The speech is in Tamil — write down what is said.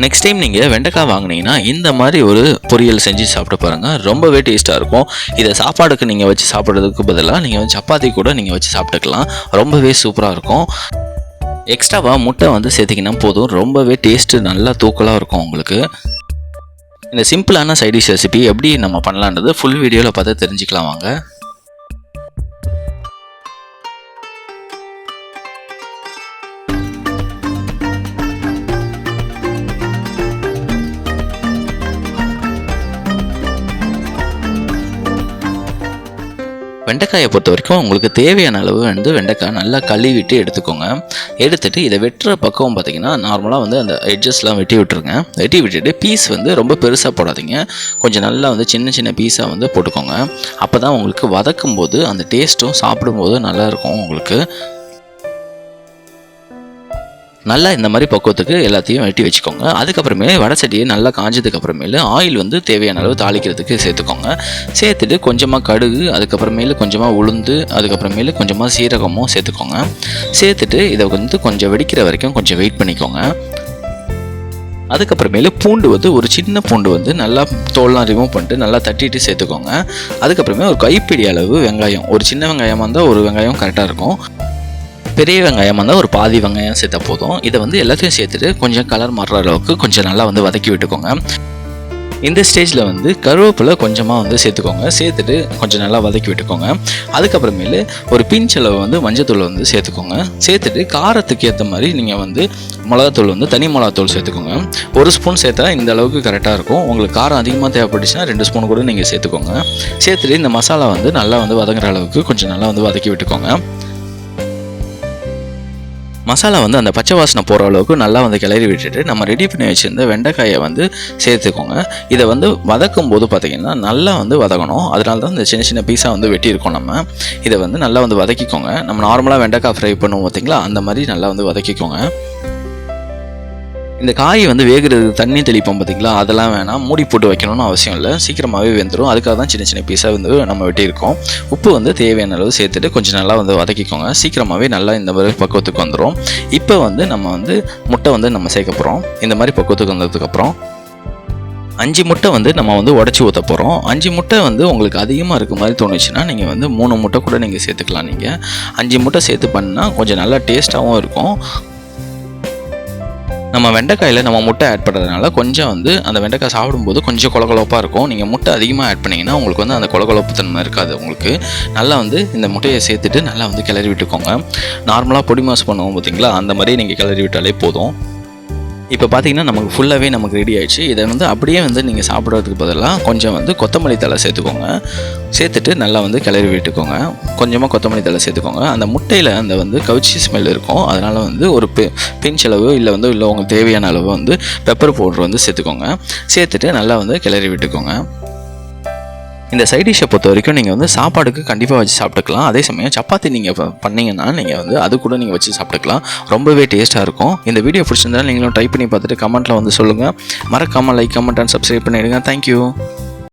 நெக்ஸ்ட் டைம் நீங்கள் வெண்டைக்காய் வாங்கினீங்கன்னா இந்த மாதிரி ஒரு பொரியல் செஞ்சு சாப்பிட்டு பாருங்கள். ரொம்பவே டேஸ்ட்டாக இருக்கும். இதை சாப்பாடுக்கு நீங்கள் வச்சு சாப்பிட்றதுக்கு பதிலாக நீங்கள் வந்து சப்பாத்தி கூட நீங்கள் வச்சு சாப்பிட்டுக்கலாம். ரொம்பவே சூப்பராக இருக்கும். எக்ஸ்ட்ராவாக முட்டை வந்து சேர்த்திங்கன்னா போதும். ரொம்பவே டேஸ்ட்டு நல்லா தூக்கலாக இருக்கும் உங்களுக்கு. இந்த சிம்பிளான சைட் டிஷ் ரெசிபி எப்படி நம்ம பண்ணலான்றது ஃபுல் வீடியோவில் பார்த்து தெரிஞ்சுக்கலாம் வாங்க. வெண்டைக்காயை பொறுத்த வரைக்கும் உங்களுக்கு தேவையான அளவு வந்து வெண்டைக்காய் நல்லா கழுவிட்டு எடுத்துக்கோங்க. எடுத்துகிட்டு இதை வெட்டுற பக்கம் பார்த்திங்கன்னா நார்மலாக வந்து அந்த எட்ஜஸ்லாம் வெட்டி விட்டுருங்க. வெட்டி விட்டுட்டு பீஸ் வந்து ரொம்ப பெருசாக போடாதீங்க. கொஞ்சம் நல்லா வந்து சின்ன சின்ன பீஸாக வந்து போட்டுக்கோங்க. அப்போ தான் உங்களுக்கு வதக்கும் போது அந்த டேஸ்ட்டும் சாப்பிடும்போது நல்லாயிருக்கும் உங்களுக்கு. நல்லா இந்த மாதிரி பக்குவத்துக்கு எல்லாத்தையும் வெட்டி வச்சுக்கோங்க. அதுக்கப்புறமே வடச்சட்டியை நல்லா காஞ்சதுக்கப்புறமேலு ஆயில் வந்து தேவையான அளவு தாளிக்கிறதுக்கு சேர்த்துக்கோங்க. சேர்த்துட்டு கொஞ்சமாக கடுகு, அதுக்கப்புறமேலு கொஞ்சமாக உளுந்து, அதுக்கப்புறமேலு கொஞ்சமாக சீரகமும் சேர்த்துக்கோங்க. சேர்த்துட்டு இதை வந்து கொஞ்சம் வெடிக்கிற வரைக்கும் கொஞ்சம் வெயிட் பண்ணிக்கோங்க. அதுக்கப்புறமேலு பூண்டு வந்து ஒரு சின்ன பூண்டு வந்து நல்லா தோல்லாம் ரிமூவ் பண்ணிட்டு நல்லா தட்டிட்டு சேர்த்துக்கோங்க. அதுக்கப்புறமே ஒரு கைப்பிடி அளவு வெங்காயம், ஒரு சின்ன வெங்காயமாக இருந்தால் ஒரு வெங்காயம் கரெக்டாக இருக்கும். பெரிய வெங்காயம் வந்து ஒரு பாதி வெங்காயம் சேர்த்தா போதும். இதை வந்து எல்லாத்தையும் சேர்த்துட்டு கொஞ்சம் கலர் மாறுற அளவுக்கு கொஞ்சம் நல்லா வந்து வதக்கி விட்டுக்கோங்க. இந்த ஸ்டேஜில் வந்து கருவேப்பிலை கொஞ்சமாக வந்து சேர்த்துக்கோங்க. சேர்த்துட்டு கொஞ்சம் நல்லா வதக்கி விட்டுக்கோங்க. அதுக்கப்புறமேலு ஒரு பிஞ்ச் அளவு வந்து மஞ்சத்தூள் வந்து சேர்த்துக்கோங்க. சேர்த்துட்டு காரத்துக்கு ஏற்ற மாதிரி நீங்கள் வந்து மிளகாத்தூள் வந்து தனி மிளகாத்தூள் சேர்த்துக்கோங்க. 1 ஸ்பூன் சேர்த்தா இந்த அளவுக்கு கரெக்டாக இருக்கும். உங்களுக்கு காரம் அதிகமாக தேவைப்பட்டுச்சுன்னா 2 ஸ்பூன் கூட நீங்கள் சேர்த்துக்கோங்க. சேர்த்துட்டு இந்த மசாலா வந்து நல்லா வந்து வதங்குற அளவுக்கு கொஞ்சம் நல்லா வந்து வதக்கி விட்டுக்கோங்க. மசாலா வந்து அந்த பச்சை வாசனை போகிற அளவுக்கு நல்லா வந்து கிளறி விட்டுட்டு நம்ம ரெடி பண்ணி வச்சுருந்த வெண்டைக்காயை வந்து சேர்த்துக்கோங்க. இதை வந்து வதக்கும் போது பார்த்திங்கன்னா நல்லா வந்து வதக்கணும். அதனால தான் இந்த சின்ன சின்ன பீஸாக வந்து வெட்டியிருக்கோம். நம்ம இதை வந்து நல்லா வந்து வதக்கிக்கோங்க. நம்ம நார்மலாக வெண்டைக்காய் ஃப்ரை பண்ணுவோம் பார்த்திங்களா, அந்த மாதிரி நல்லா வந்து வதக்கிக்கோங்க. இந்த காய் வந்து வேகிறதுக்கு தண்ணி தெளிப்போம் பார்த்திங்களா, அதெல்லாம் வேணாம். மூடி போட்டு வைக்கணும்னு அவசியம் இல்லை. சீக்கிரமாகவே வெந்துடும். அதுக்காக தான் சின்ன சின்ன பீஸாக வந்து நம்ம வெட்டியிருக்கோம். உப்பு வந்து தேவையான அளவு சேர்த்துட்டு கொஞ்சம் நல்லா வந்து வதக்கிக்கோங்க. சீக்கிரமாகவே நல்லா இந்த மாதிரி பக்குவத்துக்கு வந்துடும். இப்போ வந்து நம்ம வந்து முட்டை வந்து நம்ம சேர்க்க போகிறோம். இந்த மாதிரி பக்குவத்துக்கு வந்ததுக்கப்புறம் 5 முட்டை வந்து நம்ம வந்து உடச்சி ஊற்ற போகிறோம். 5 முட்டை வந்து உங்களுக்கு அதிகமாக இருக்க மாதிரி தோணுச்சுன்னா நீங்கள் வந்து 3 முட்டை கூட நீங்கள் சேர்த்துக்கலாம். நீங்கள் 5 முட்டை சேர்த்து பண்ணால் கொஞ்சம் நல்லா டேஸ்ட்டாகவும் இருக்கும். நம்ம வெண்டைக்காயில் நம்ம முட்டை ஆட் பண்ணுறதுனால கொஞ்சம் வந்து அந்த வெண்டைக்காய் சாப்பிடும்போது கொஞ்சம் கொலகொலப்பாக இருக்கும். நீங்கள் முட்டை அதிகமாக ஆட் பண்ணிங்கன்னா உங்களுக்கு வந்து அந்த கொலகொலப்பு தன்மை இருக்காது. உங்களுக்கு நல்லா வந்து இந்த முட்டையை சேர்த்துட்டு நல்லா வந்து கிளறி விட்டுக்கோங்க. நார்மலாக பொடி மாஸ் பண்ணுவோம் பார்த்திங்களா, அந்த மாதிரி நீங்கள் கிளறி விட்டாலே போதும். இப்போ பார்த்தீங்கன்னா நமக்கு ஃபுல்லாகவே நமக்கு ரெடி ஆகிடுச்சு. இதை வந்து அப்படியே வந்து நீங்கள் சாப்பிட்றதுக்கு பதிலாக கொஞ்சம் வந்து கொத்தமல்லி தழை சேர்த்துக்கோங்க. சேர்த்துட்டு நல்லா வந்து கிளறி விட்டுக்கோங்க. கொஞ்சமாக கொத்தமல்லி தழை சேர்த்துக்கோங்க. அந்த முட்டையில் அந்த வந்து கவுச்சி ஸ்மெல் இருக்கும். அதனால் வந்து ஒரு பிஞ்ச் அளவு இல்லை உங்களுக்கு தேவையான அளவு வந்து பெப்பர் பவுடர் வந்து சேர்த்துக்கோங்க. சேர்த்துட்டு நல்லா வந்து கிளறி விட்டுக்கோங்க. இந்த சைட் டிஷ்ஷை பொறுத்த வரைக்கும் நீங்கள் வந்து சாப்பாடுக்கு கண்டிப்பாக வச்சு சாப்பிட்டுக்கலாம். அதே சமயம் சப்பாத்தி நீங்கள் பண்ணிங்கன்னா நீங்கள் வந்து அது கூட நீங்கள் வச்சு சாப்பிட்டுக்கலாம். ரொம்பவே டேஸ்ட்டாக இருக்கும். இந்த வீடியோ பிடிச்சிருந்தாலும் நீங்களும் ட்ரை பண்ணி பார்த்துட்டு கமெண்ட்டில் வந்து சொல்லுங்கள். மறக்காமல் லைக், கமெண்ட் அண்ட் சப்ஸ்கிரைப் பண்ணிவிடுங்க. தேங்க்யூ.